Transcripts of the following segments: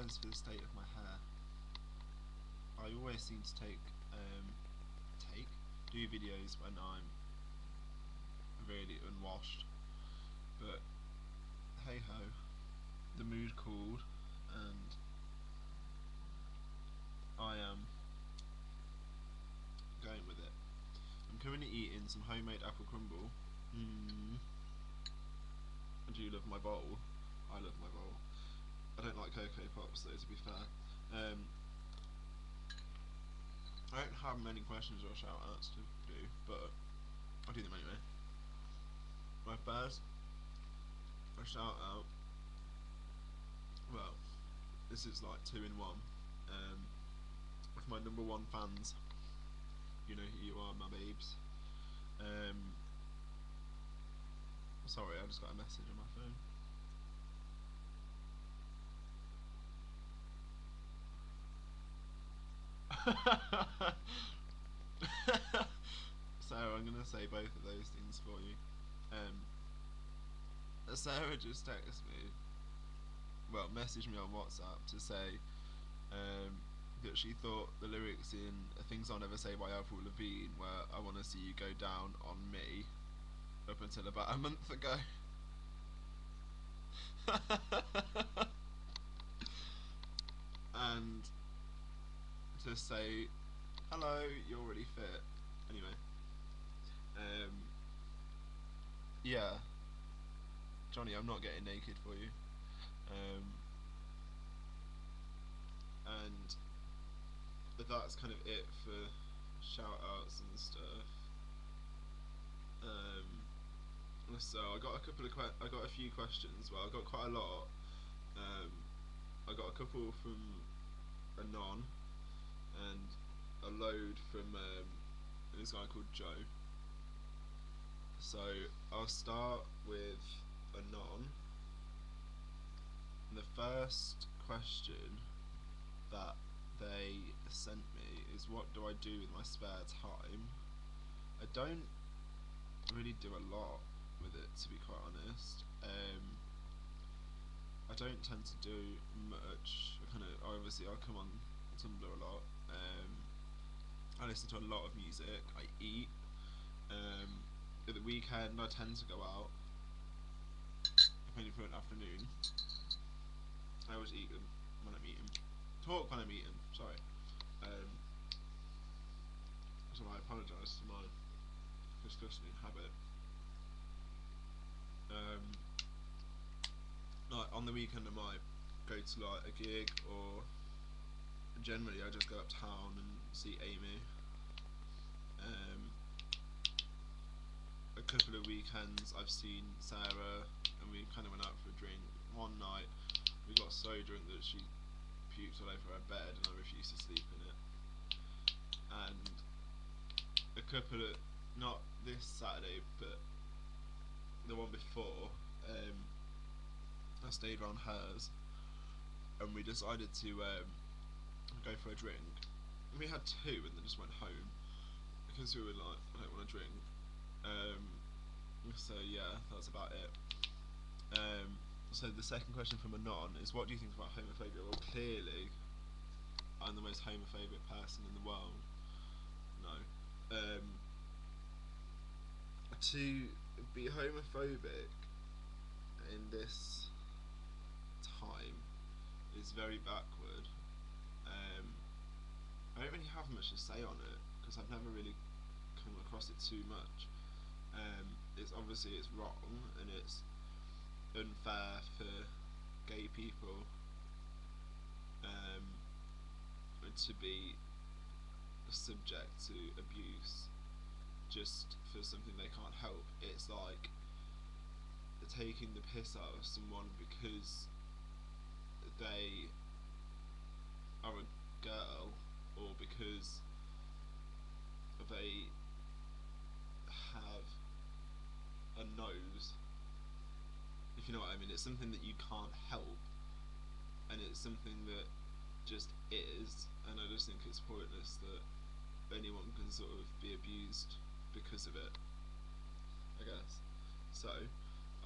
apologise for the state of my hair. I always seem to do videos when I'm really unwashed, but hey ho, the mood called and I am going with it. I'm currently eating some homemade apple crumble. I do love my bowl. I love my bowl. I don't like Cocoa Pops though, to be fair. I don't have many questions or shout outs to do, but I'll do them anyway. My first shout out, well, this is like 2 in 1. With my #1 fans, you know who you are, my babes. Sorry, I just got a message on my phone. So I'm gonna say both of those things for you. Sarah just texted me, well, messaged me on WhatsApp to say that she thought the lyrics in Things I'll Never Say by Avril Lavigne were I wanna see you go down on me up until about a month ago. And to say, hello, you're really fit. Anyway, yeah, Johnny, I'm not getting naked for you. And that's kind of it for shout outs and stuff. So I got a few questions. Well, I got quite a lot. I got a couple from Anon and a load from this guy called Joe. So I'll start with Anon. And the first question that they sent me is, what do I do with my spare time? I don't really do a lot with it, to be quite honest. I don't tend to do much. I come on Tumblr a lot. I listen to a lot of music. I eat. At the weekend, I tend to go out. Only for an afternoon. I always eat when I'm eating. Talk when I'm eating. Sorry. So I apologise for my disgusting habit. Like on the weekend, I might go to like a gig, or generally I just go uptown and see Amy. A couple of weekends I've seen Sarah, and we kind of went out for a drink. One night we got so drunk that she puked all over her bed, and I refused to sleep in it. And a couple of, not this Saturday, but the one before, I stayed around hers, and we decided to go for a drink. And we had 2 and then just went home because we were like, I don't want to drink. So yeah, that's about it. So the second question from Anon is, what do you think about homophobia? Well, clearly I'm the most homophobic person in the world. No. To be homophobic in this time is very backward. I don't really have much to say on it because I've never really come across it too much. It's obviously it's wrong and it's unfair for gay people to be subject to abuse just for something they can't help. It's like taking the piss out of someone because they are a girl, or because they have a nose, if you know what I mean. It's something that you can't help, and it's something that just is, and I just think it's pointless that anyone can sort of be abused because of it, I guess. So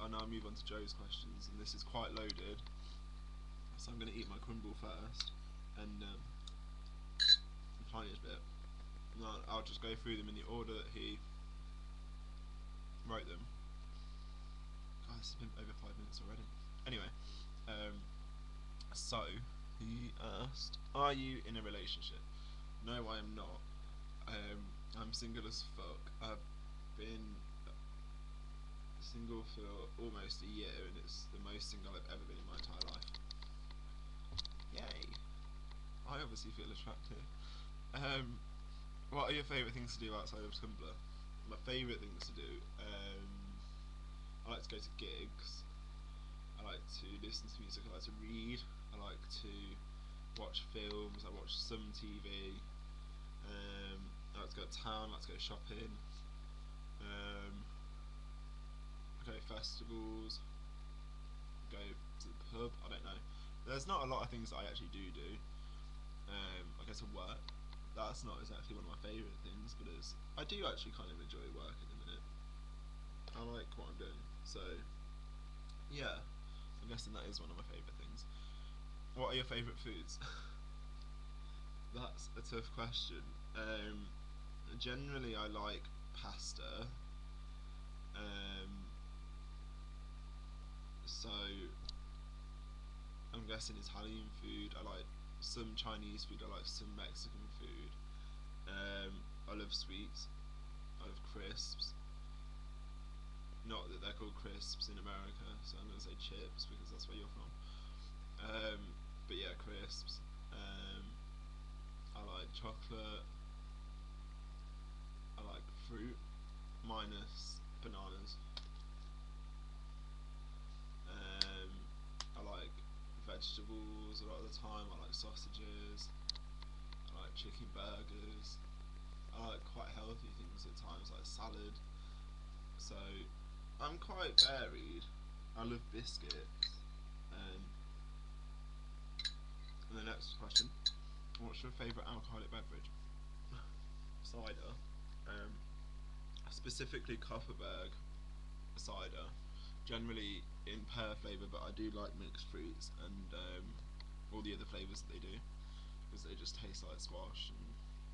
I'll now move on to Joe's questions, and this is quite loaded. So I'm going to eat my crumble first, and the tiniest bit. And I'll just go through them in the order that he wrote them. God, it's been over 5 minutes already. Anyway, so he asked, "Are you in a relationship?" No, I am not. I'm single as fuck. I've been single for almost a year, and it's the most single I've ever been in my entire life. Yay! I obviously feel attractive. What are your favourite things to do outside of Tumblr? My favourite things to do, I like to go to gigs, I like to listen to music, I like to read, I like to watch films, I watch some TV, I like to go to town, I like to go shopping, I go to festivals, go to the pub, I don't know. There's not a lot of things that I actually do. I go to work. That's not exactly one of my favourite things, but I do actually kind of enjoy work at the minute. I like what I'm doing, so yeah, I'm guessing that is one of my favourite things. What are your favourite foods? That's a tough question. Generally I like pasta, so I'm guessing Italian food. I like some Chinese food, I like some Mexican food. I love sweets, I love crisps. Not that they're called crisps in America, so I'm going to say chips because that's where you're from. But yeah, crisps. I like chocolate. I like fruit, minus bananas. I like vegetables a lot of the time. I like sausages. I like chicken burgers. I like quite healthy things at times, like salad. So I'm quite varied. I love biscuits. And the next question: what's your favourite alcoholic beverage? Cider. Specifically Copperberg cider. Generally in pear flavour, but I do like mixed fruits and all the other flavours that they do, because they just taste like squash and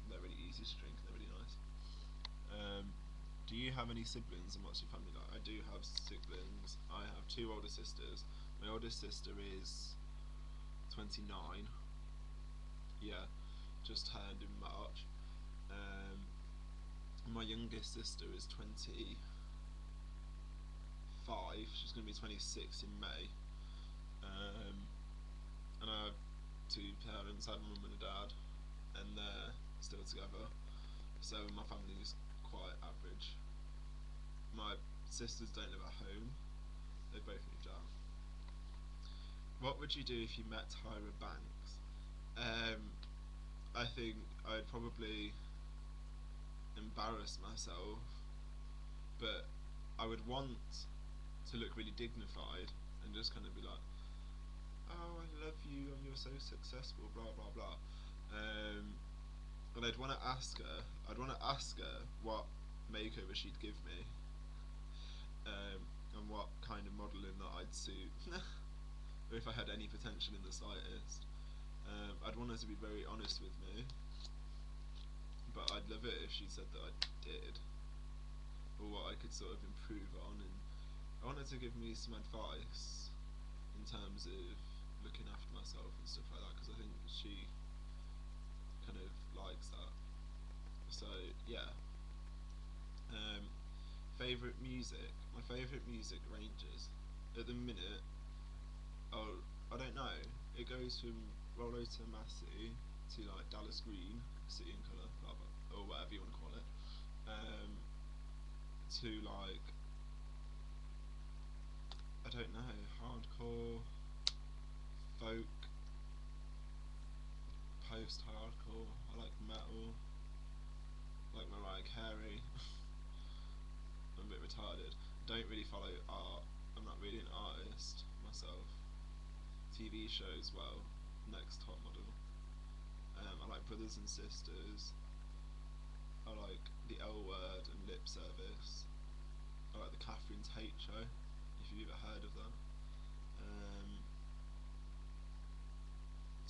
they're really easy to drink and they're really nice. Do you have any siblings, and what's your family like? I do have siblings. I have 2 older sisters. My oldest sister is 29. Yeah, just turned in March. My youngest sister is 25. She's going to be 26 in May. And I have 2 parents. I have a mum and a dad, and they're still together. So my family is quite average. My sisters don't live at home. They both moved out. What would you do if you met Tyra Banks? I think I'd probably embarrass myself, but I would want to look really dignified and just kind of be like, "Oh, I love you, and you're so successful, blah blah blah." And I'd want to ask her. I'd want to ask her what makeover she'd give me, and what kind of modelling that I'd suit, or if I had any potential in the slightest. I'd want her to be very honest with me, but I'd love it if she said that I did, or what I could sort of improve on, and I want her to give me some advice in terms of looking after myself and stuff like that, because I think she kind of likes that. So yeah. Favourite music? My favourite music ranges at the minute, oh, I don't know, it goes from Rollo Tomasi to like Dallas Green, City and Colour, blah, blah, or whatever you want to call it, to like, I don't know, hardcore, folk, post-hardcore. I like metal, like Mariah Carey. I'm a bit retarded. Don't really follow art. I'm not really an artist myself. TV shows, well, Next Top Model. I like Brothers and Sisters. I like The L Word and Lip Service. I like the Catherine Tate show, if you've ever heard of that.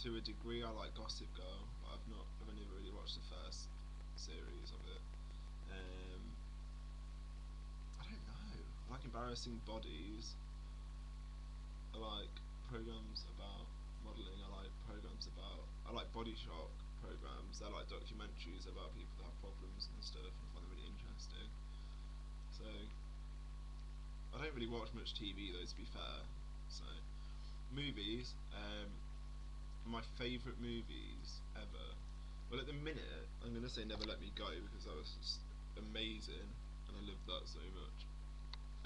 to a degree, I like Gossip Girl, but I've only really watched the first series of it. I don't know. I like Embarrassing Bodies. I like programs about modelling. I like body shock programs. They're like documentaries about people that have problems and stuff, and I find them really interesting. So I don't really watch much TV though, to be fair. So movies. My favourite movies ever. Well, at the minute, I'm gonna say Never Let Me Go because that was just amazing, and I loved that so much.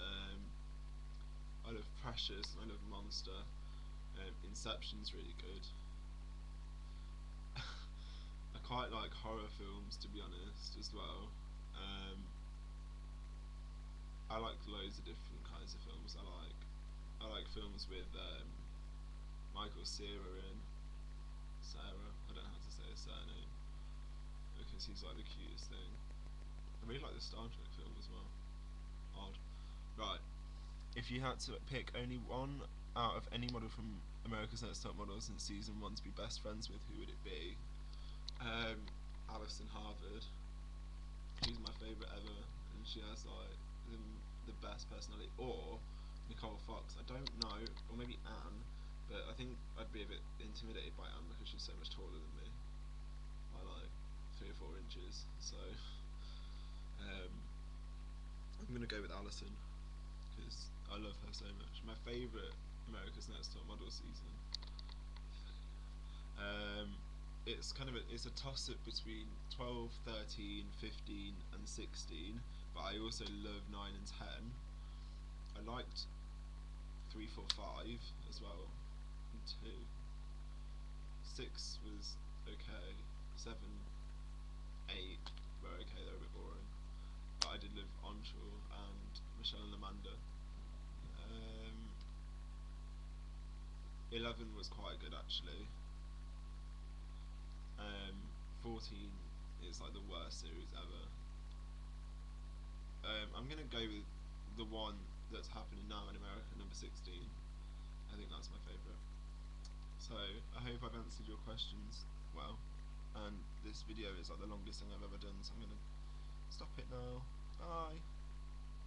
Um, I love Precious, and I love Monster. Inception's really good. I quite like horror films, to be honest, as well. Um, I like loads of different kinds of films. I like films with Michael Cera in. Sarah, I don't know how to say his surname because he's like the cutest thing. I really like the Star Trek film as well. Odd. Right. If you had to pick only one out of any model from America's Next Top Models in season 1 to be best friends with, who would it be? Alison Harvard. She's my favourite ever, and she has like the best personality. Or Nicole Fox. I don't know, or maybe Anne, but I think I'd be a bit intimidated by Anne because she's so much taller than me, by like 3 or 4 inches. So I'm gonna go with Alison because I love her so much. My favourite America's Next Top Model season. It's a toss up between 12, 13, 15 and 16, but I also love 9 and 10. I liked 3, 4, 5 as well, and 2. 6 was okay. 7, 8 were okay, they were a bit boring. But I did love Onshore and Michelle and Amanda. 11 was quite good actually. 14 is like the worst series ever. I'm gonna go with the one that's happening now in America, number 16. I think that's my favourite. So I hope I've answered your questions well. And this video is like the longest thing I've ever done, so I'm gonna stop it now. Bye.